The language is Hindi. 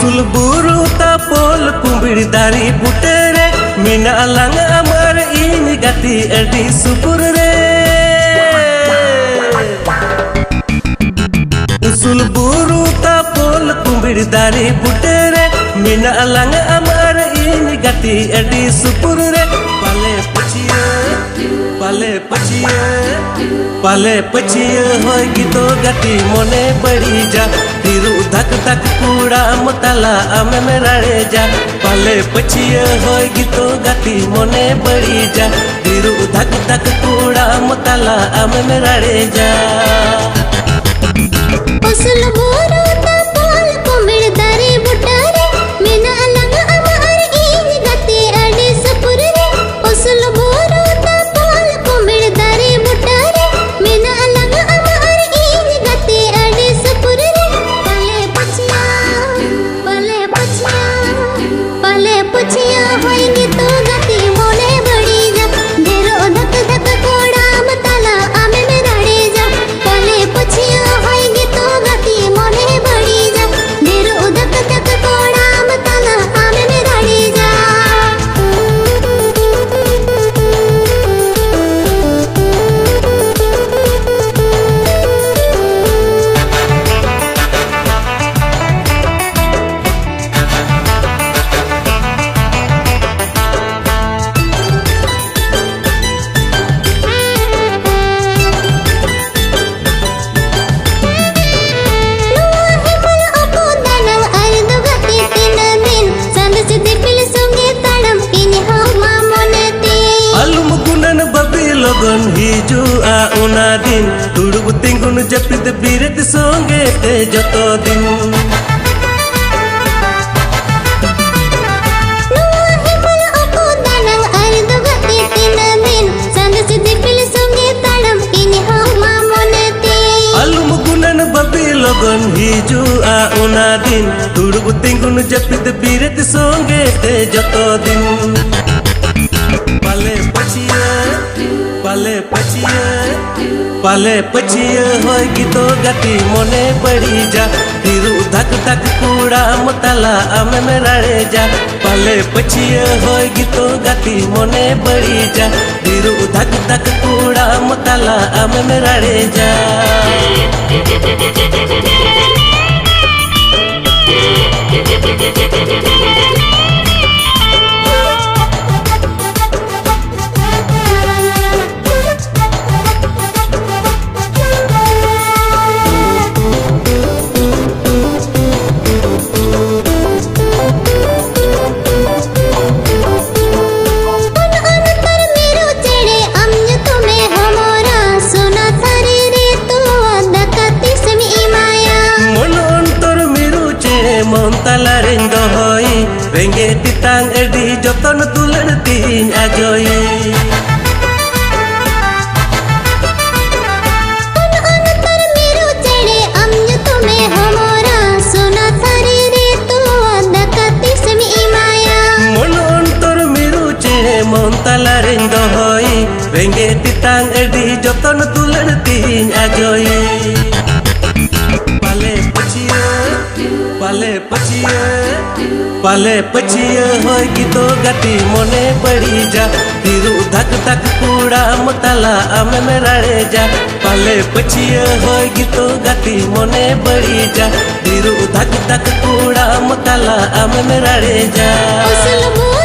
उसुल बुरु तापोल कुंबिड़ दारी बुटे रे मिना लंग अमर इन गति अडी सुपुर रे उसुल बुरु तापोल कुंबिड़ दारी बुटे रे मिना लंग अमर इन गति अडी सुपुर रे पाले पचिए होगी तो गति मोने बड़ी जा फिर धक धक कूड़ा मतला आमे में रड़े जा पाले पचिए होगी तो गति मोने बड़ी जा फिर धक धक कूड़ा मतला आमे में रड़े जा उसल बोरो तापोल कुंबिड़ दारी बुटे रे मिना लंग अमर इन गति अडी सुपुर रे उसल बोरो तापोल कुंबिड़ दारी बुटे रे मिना लंग अमर इन गति अडी सुपुर रे पाले पछिया होएगी तो गति मोने बड़ी जा ढेरो धक धक कोड़ा मतला आमे में रड़े जा पाले पछिया होएगी तो गति मोने बड़ी जा ढेरो धक धक कोड़ा मतला आमे में रड़े जा लोगन हिजुआ उना दिन दुड़ुब तिंगुन जपित बिरत सोंगे ते जतो दिन लोगन हिजुआ उना दिन दुड़ुब तिंगुन जपित बिरत सोंगे ते जतो दिन पाले पचिए होगी तो गति मोने बड़ी जा फिर धक धक कूड़ा मतला आमे में रड़े जा पाले पचिए होगी तो गति मोने बड़ी जा फिर धक धक कूड़ा मतला आमे में रड़े जा तलारिंदो होई रेंगे तितांग एडी जतन तुलन तीन आजोई तलारिंदो होई रेंगे तितांग एडी जतन तुलन तीन आजोई पाले पचिए होगी तो गति मोने बड़ी जा फिर धक धक कूड़ा मतला आमे में रड़े जा पाले पचिए होगी तो गति मोने बड़ी जा फिर धक धक कूड़ा मतला आमे में रड़े जा।